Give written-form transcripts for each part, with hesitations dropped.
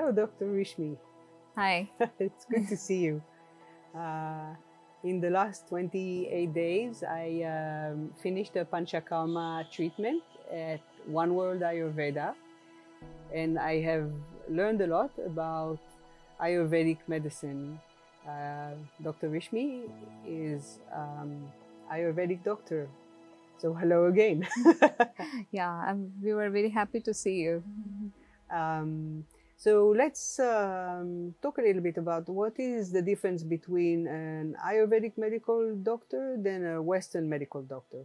Hello, Dr. Rishmi. Hi. It's good to see you. In the last 28 days, I finished a Panchakarma treatment at One World Ayurveda, and I have learned a lot about Ayurvedic medicine. Dr. Rishmi is Ayurvedic doctor. So hello again. Yeah, we were very happy to see you. So let's talk a little bit about what is the difference between an Ayurvedic medical doctor than a Western medical doctor.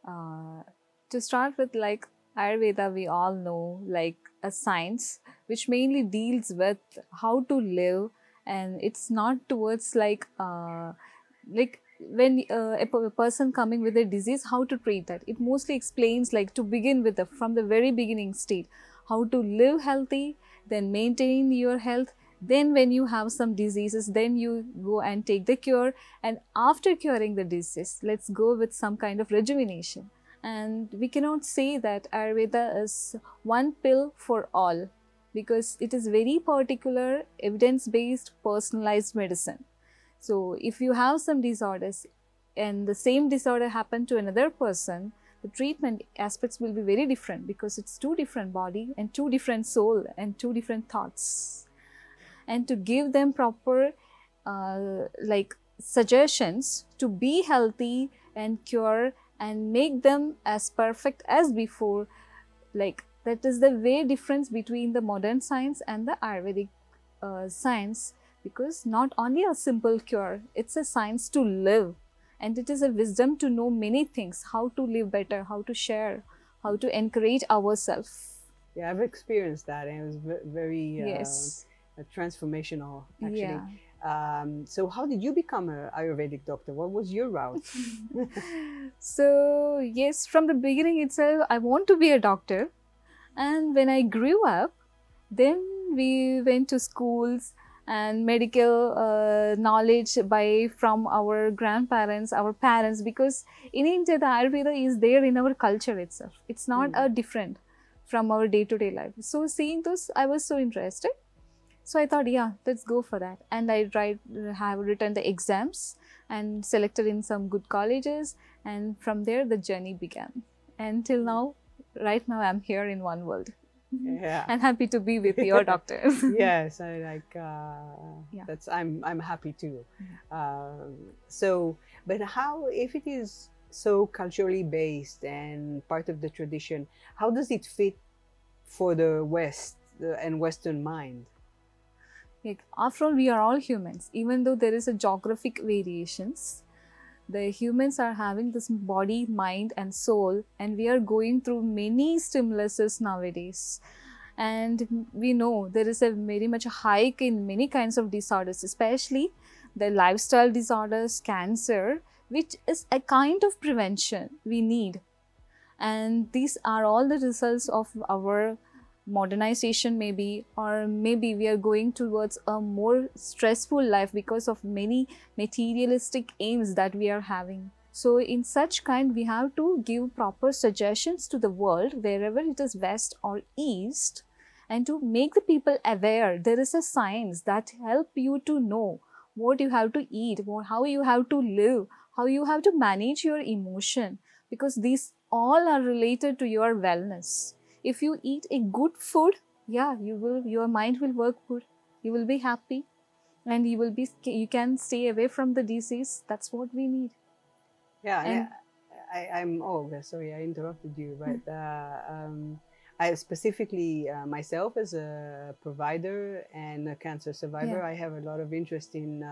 Uh, to start with, like Ayurveda, we all know like a science which mainly deals with how to live, and it's not towards like when a person coming with a disease, how to treat that. It mostly explains like to begin with from the very beginning state, how to live healthy, then maintain your health. Then when you have some diseases, then you go and take the cure, and after curing the disease, let's go with some kind of rejuvenation. And we cannot say that Ayurveda is one pill for all, because it is very particular, evidence based, personalized medicine. So if you have some disorders and the same disorder happened to another person, the treatment aspects will be very different, because it's two different body and two different soul and two different thoughts. And to give them proper like suggestions to be healthy and cure and make them as perfect as before, like that is the way difference between the modern science and the Ayurvedic science. Because not only a simple cure, it's a science to live, and it is a wisdom to know many things, how to live better, how to share, how to encourage ourselves. Yeah, I've experienced that, and it was very Yes. transformational, actually. Yeah. So, how did you become an Ayurvedic doctor? What was your route? So yes, from the beginning itself, I want to be a doctor. And when I grew up, then we went to schools and medical knowledge by from our grandparents, our parents, because in India the Ayurveda is there in our culture itself. It's not a different from our day-to-day life. So seeing those, I was so interested. So I thought, yeah, let's go for that. And I have written the exams and selected in some good colleges. And from there, the journey began. And till now, right now, I'm here in One World. Yeah. I'm happy to be with your doctor. Yes, I like Yeah. that's I'm happy too. So, but how, if it is so culturally based and part of the tradition, how does it fit for the West and Western mind? Like, after all, we are all humans. Even though there is a geographic variations, the humans are having this body, mind and soul, and we are going through many stimuluses nowadays. And we know there is a very much a hike in many kinds of disorders, especially the lifestyle disorders, cancer, which is a kind of prevention we need. And these are all the results of our modernization, maybe, or maybe we are going towards a more stressful life because of many materialistic aims that we are having. So in such kind, we have to give proper suggestions to the world, wherever it is west or east, and to make the people aware there is a science that help you to know what you have to eat, how you have to live, how you have to manage your emotion, because these all are related to your wellness. If you eat a good food, yeah, your mind will work good, you will be happy, and you can stay away from the disease. That's what we need. Yeah, and And I'm sorry I interrupted you, but I specifically myself as a provider and a cancer survivor, yeah, I have a lot of interest in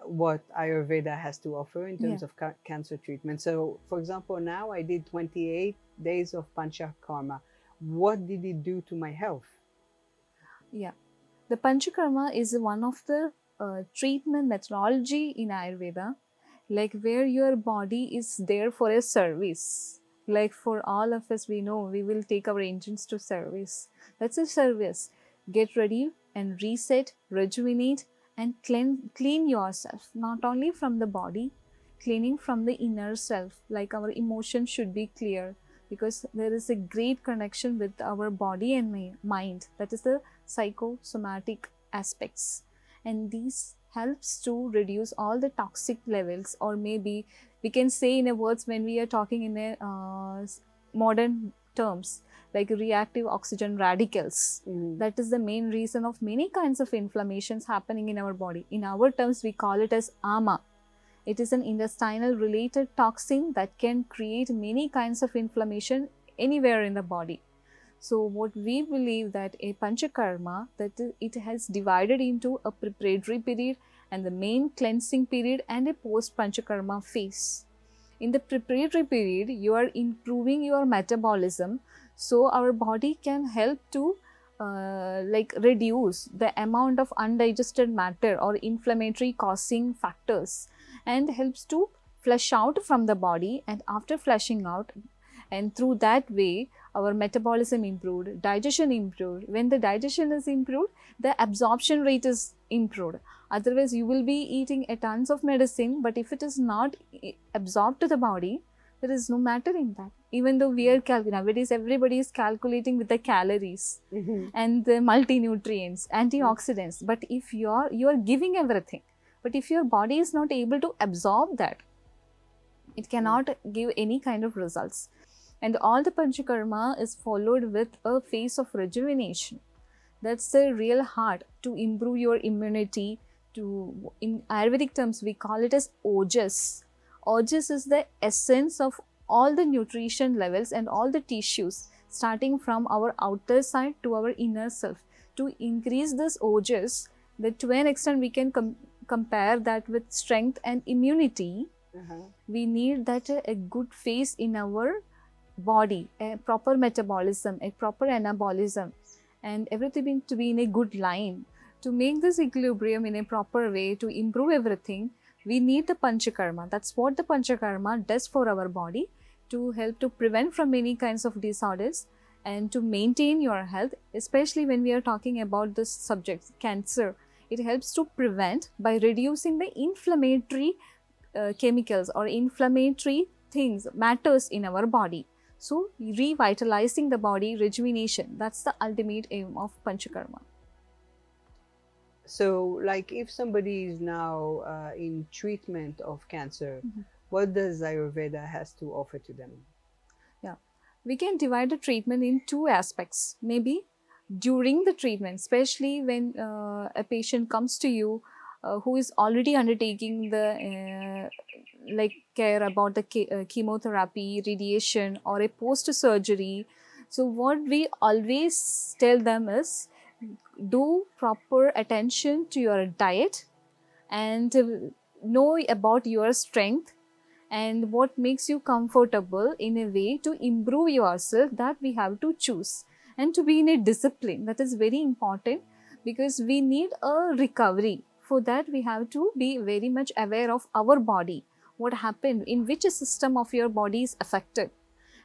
what Ayurveda has to offer in yeah, terms of cancer treatment. So, for example, now I did 28 days of Panchakarma. What did it do to my health? yeah. The Panchakarma is one of the treatment methodology in Ayurveda, like where your body is there for a service. Like for all of us, we know we will take our engines to service. That's a service. Get ready and reset, rejuvenate, and clean yourself, not only from the body, cleaning from the inner self. Like our emotions should be clear. because there is a great connection with our body and mind, that is the psychosomatic aspects, and these helps to reduce all the toxic levels, or maybe we can say in a words when we are talking in a modern terms, like reactive oxygen radicals. That is the main reason of many kinds of inflammations happening in our body. In our terms, we call it as AMA. It is an intestinal related toxin that can create many kinds of inflammation anywhere in the body. So what we believe that a panchakarma, that it has divided into a preparatory period and the main cleansing period and a post panchakarma phase. In the preparatory period, you are improving your metabolism, so our body can help to reduce the amount of undigested matter or inflammatory causing factors, and helps to flush out from the body, and after flushing out, and through that way our metabolism improved, digestion improved. When the digestion is improved, the absorption rate is improved. Otherwise you will be eating a tons of medicine, but if it is not absorbed to the body, there is no matter in that. Even though we are nowadays everybody is calculating with the calories and the multi-nutrients, antioxidants, but if you are giving everything, but if your body is not able to absorb that, it cannot give any kind of results. And all the panchakarma is followed with a phase of rejuvenation. That's the real heart to improve your immunity. In Ayurvedic terms, we call it as ojas. Ojas is the essence of all the nutrition levels and all the tissues, starting from our outer side to our inner self. To increase this ojas, that to an extent we can compare that with strength and immunity. We need that a good phase in our body, a proper metabolism, a proper anabolism, and everything to be in a good line. To make this equilibrium in a proper way, to improve everything, we need the panchakarma. That's what the panchakarma does for our body, to help to prevent from many kinds of disorders and to maintain your health, especially when we are talking about this subject, cancer. It helps to prevent by reducing the inflammatory chemicals or inflammatory things, matters in our body. So revitalizing the body, rejuvenation, that's the ultimate aim of panchakarma. So, like, if somebody is now in treatment of cancer, what does Ayurveda has to offer to them? Yeah, we can divide the treatment in two aspects. Maybe during the treatment, especially when a patient comes to you who is already undertaking the care about the chemotherapy, radiation, or a post-surgery. So what we always tell them is, do proper attention to your diet and know about your strength and what makes you comfortable in a way to improve yourself, that we have to choose, and to be in a discipline. That is very important, because we need a recovery. For that we have to be very much aware of our body, what happened, in which system of your body is affected,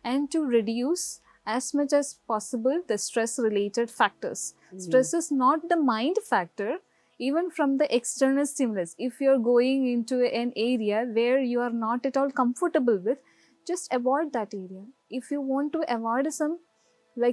and to reduce as much as possible the stress related factors. Stress is not the mind factor, even from the external stimulus. If you are going into an area where you are not at all comfortable with, just avoid that area. If you want to avoid some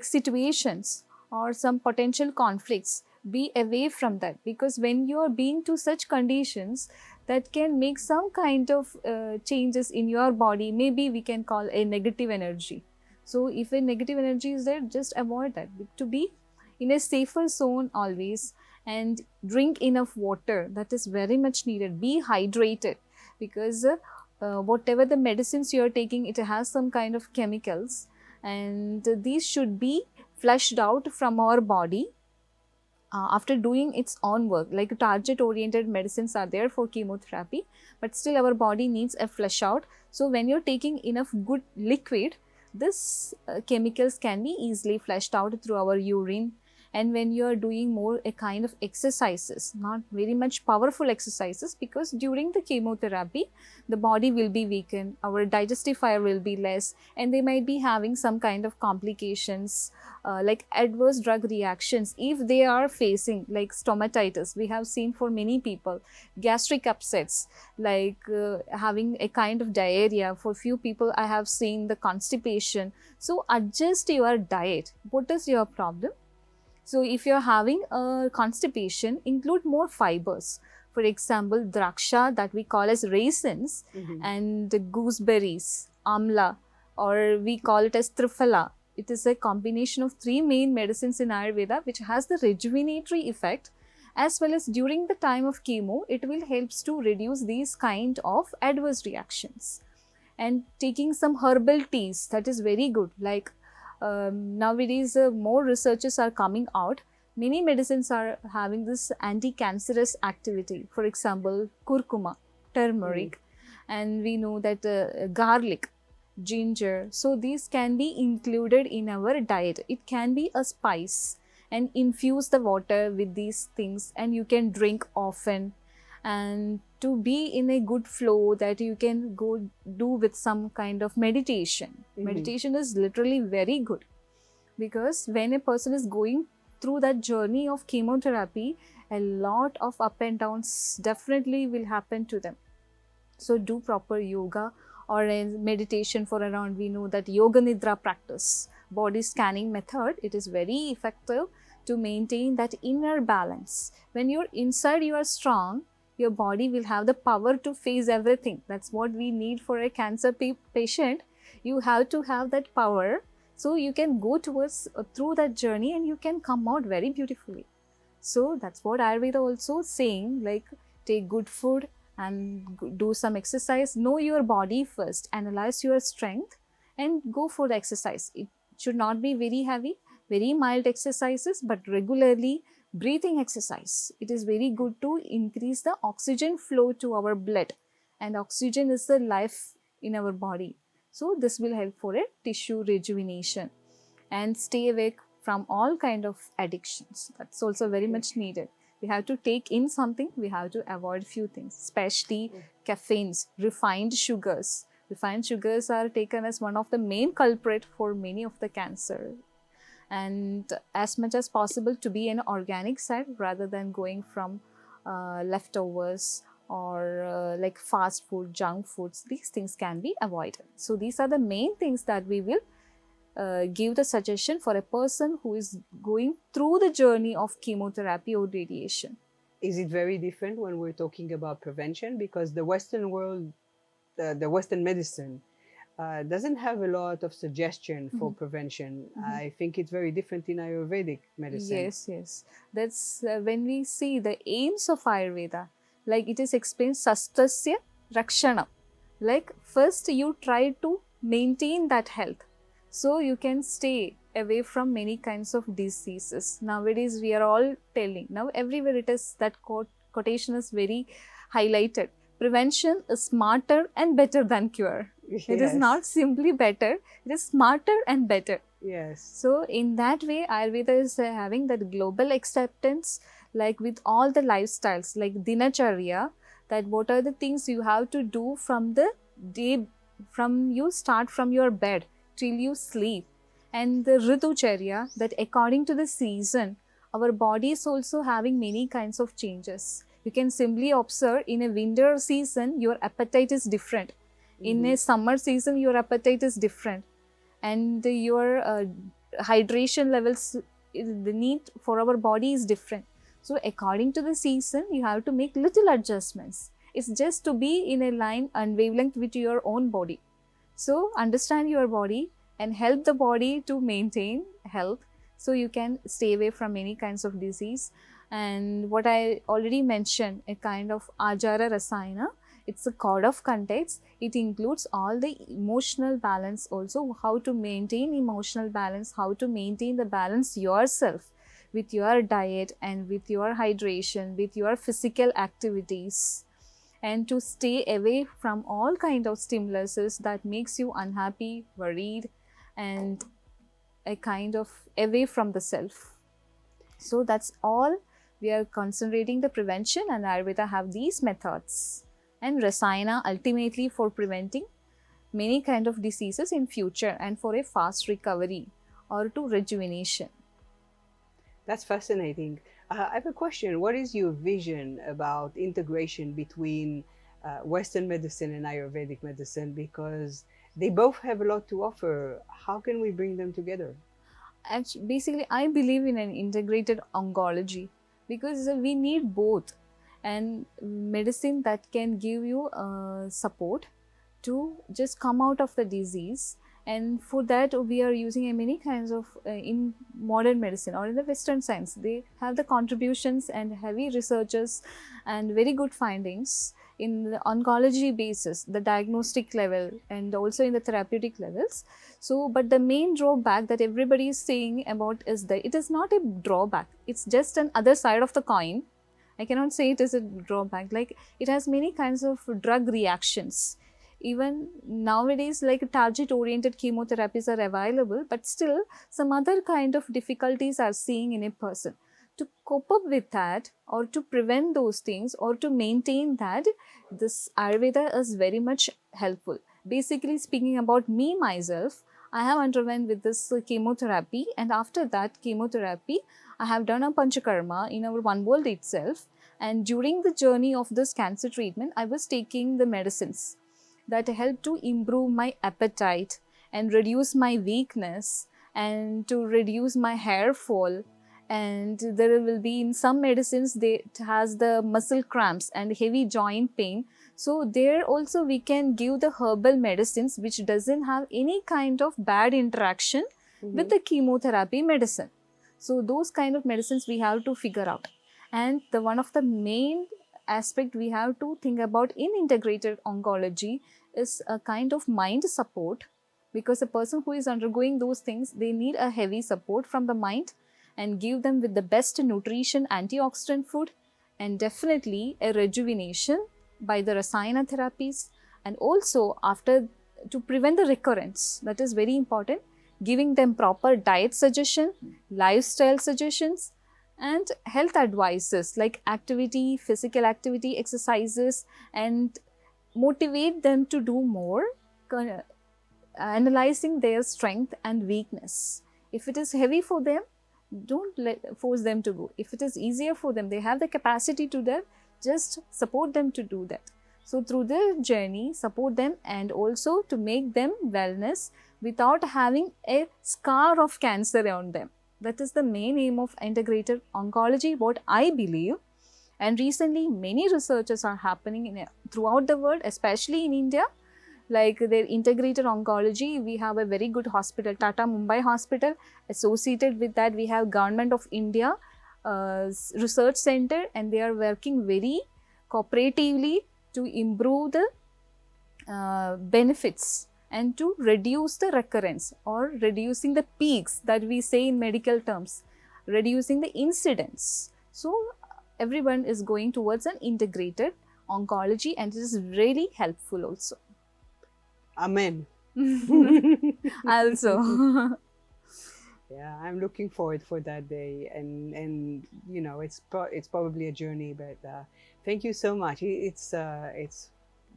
situations or some potential conflicts, be away from that, because when you are being to such conditions, that can make some kind of changes in your body. Maybe we can call a negative energy. So if a negative energy is there, just avoid that, to be in a safer zone always, and drink enough water. That is very much needed. Be hydrated, because whatever the medicines you are taking, it has some kind of chemicals, and these should be flushed out from our body after doing its own work. Like target oriented medicines are there for chemotherapy, but still our body needs a flush out. So when you're taking enough good liquid, this chemicals can be easily flushed out through our urine, And when you are doing more a kind of exercises, not very much powerful exercises, because during the chemotherapy the body will be weakened, our digestive fire will be less, and they might be having some kind of complications, like adverse drug reactions if they are facing, like stomatitis we have seen for many people, gastric upsets, like having a kind of diarrhea. For few people I have seen the constipation. So adjust your diet. What is your problem? So if you're having a constipation, include more fibers. For example, draksha, that we call as raisins, and gooseberries, amla, or we call it as triphala. It is a combination of three main medicines in Ayurveda which has the rejuvenatory effect, as well as during the time of chemo, it will helps to reduce these kind of adverse reactions. And taking some herbal teas, that is very good. Like nowadays more researches are coming out. Many medicines are having this anti-cancerous activity. For example, curcuma, turmeric, and we know that garlic, ginger. So these can be included in our diet. It can be a spice, and infuse the water with these things, and you can drink often. And to be in a good flow, that you can go do with some kind of meditation. Meditation is literally very good, because when a person is going through that journey of chemotherapy, a lot of up and downs definitely will happen to them. So do proper yoga or a meditation for around, we know that yoga nidra practice, body scanning method, it is very effective to maintain that inner balance. When you're inside, you are strong, your body will have the power to face everything. That's what we need for a cancer patient. You have to have that power, so you can go towards through that journey, and you can come out very beautifully. So that's what Ayurveda also saying, like take good food and do some exercise. Know your body first, analyze your strength, and go for the exercise. It should not be very heavy, very mild exercises, but regularly breathing exercise. It is very good to increase the oxygen flow to our blood, and oxygen is the life in our body. So this will help for a tissue rejuvenation. And stay away from all kind of addictions. That's also very much needed. We have to take in something, we have to avoid few things, especially caffeines, refined sugars. Refined sugars are taken as one of the main culprit for many of the cancer. And as much as possible to be an organic side rather than going from leftovers or like fast food, junk foods. These things can be avoided. So these are the main things that we will give the suggestion for a person who is going through the journey of chemotherapy or radiation. Is it very different when we're talking about prevention? Because the Western world, the Western medicine, doesn't have a lot of suggestion for prevention. I think it's very different in Ayurvedic medicine. Yes. That's when we see the aims of Ayurveda, like it is explained, sastasya rakshanam. Like first you try to maintain that health, so you can stay away from many kinds of diseases. Nowadays we are all telling, now everywhere it is, that quotation is very highlighted. Prevention is smarter and better than cure. Yes. It is not simply better, it is smarter and better. Yes. So in that way, Ayurveda is having that global acceptance, like with all the lifestyles, like dinacharya, that what are the things you have to do from the day, from you start from your bed till you sleep. And the ritucharya, that according to the season, our body is also having many kinds of changes. You can simply observe in a winter season, your appetite is different. In a summer season, your appetite is different. And your hydration levels, the need for our body is different. So according to the season, you have to make little adjustments. It's just to be in a line and wavelength with your own body. So understand your body and help the body to maintain health, so you can stay away from many kinds of disease. And what I already mentioned, a kind of Ajara Rasayana, it's a code of conduct. It includes all the emotional balance also, how to maintain emotional balance, how to maintain the balance yourself with your diet and with your hydration, with your physical activities, and to stay away from all kind of stimuluses that makes you unhappy, worried, and a kind of away from the self. So that's all. We are concentrating the prevention, and Ayurveda have these methods, and Rasayana ultimately for preventing many kind of diseases in future and for a fast recovery or to rejuvenation. That's fascinating. I have a question. What is your vision about integration between Western medicine and Ayurvedic medicine? Because they both have a lot to offer. How can we bring them together? Actually, basically, I believe in an integrated oncology because we need both, and medicine that can give you support to just come out of the disease. And for that we are using many kinds of in modern medicine or in the Western science, they have the contributions and heavy researchers and very good findings in the oncology basis, the diagnostic level and also in the therapeutic levels. So but the main drawback that everybody is saying about is that it is not a drawback, it's just an other side of the coin. I cannot say it is a drawback, like it has many kinds of drug reactions. Even nowadays, like target oriented chemotherapies are available, but still some other kind of difficulties are seen in a person. To cope up with that or to prevent those things or to maintain that, this Ayurveda is very much helpful. Basically speaking about me myself, I have underwent with this chemotherapy, and after that chemotherapy I have done a panchakarma in our one world itself, and during the journey of this cancer treatment I was taking the medicines that help to improve my appetite and reduce my weakness and to reduce my hair fall. And there will be in some medicines they has the muscle cramps and heavy joint pain, so there also we can give the herbal medicines which doesn't have any kind of bad interaction with the chemotherapy medicine. So those kind of medicines we have to figure out. And the one of the main aspect we have to think about in integrated oncology is a kind of mind support, because a person who is undergoing those things, they need a heavy support from the mind, and give them with the best nutrition, antioxidant food, and definitely a rejuvenation by the Rasayana therapies. And also after, to prevent the recurrence, that is very important, giving them proper diet suggestion, lifestyle suggestions, and health advices like activity, physical activity, exercises, and motivate them to do more, analyzing their strength and weakness. If it is heavy for them, don't force them to go. If it is easier for them, they have the capacity to that, just support them to do that. So through their journey, support them and also to make them wellness without having a scar of cancer on them. That is the main aim of integrated oncology, what I believe. And recently, many researches are happening throughout the world, especially in India. Like their integrated oncology, we have a very good hospital, Tata Mumbai Hospital. Associated with that, we have Government of India Research Center, and they are working very cooperatively to improve the benefits and to reduce the recurrence or reducing the peaks that we say in medical terms, reducing the incidence. So everyone is going towards an integrated oncology, and it is really helpful also. Amen. Also. Yeah, I'm looking forward for that day, and you know, it's probably a journey, but thank you so much. It's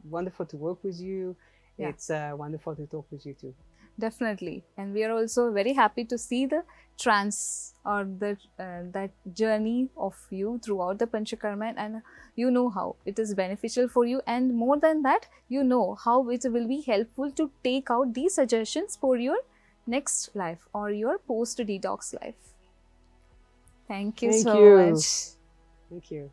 wonderful to work with you. Yeah. It's wonderful to talk with you too. Definitely, and we are also very happy to see the trans or the that journey of you throughout the Panchakarma, and you know how it is beneficial for you, and more than that, you know how it will be helpful to take out these suggestions for your next life or your post detox life. Thank you so much. Thank you.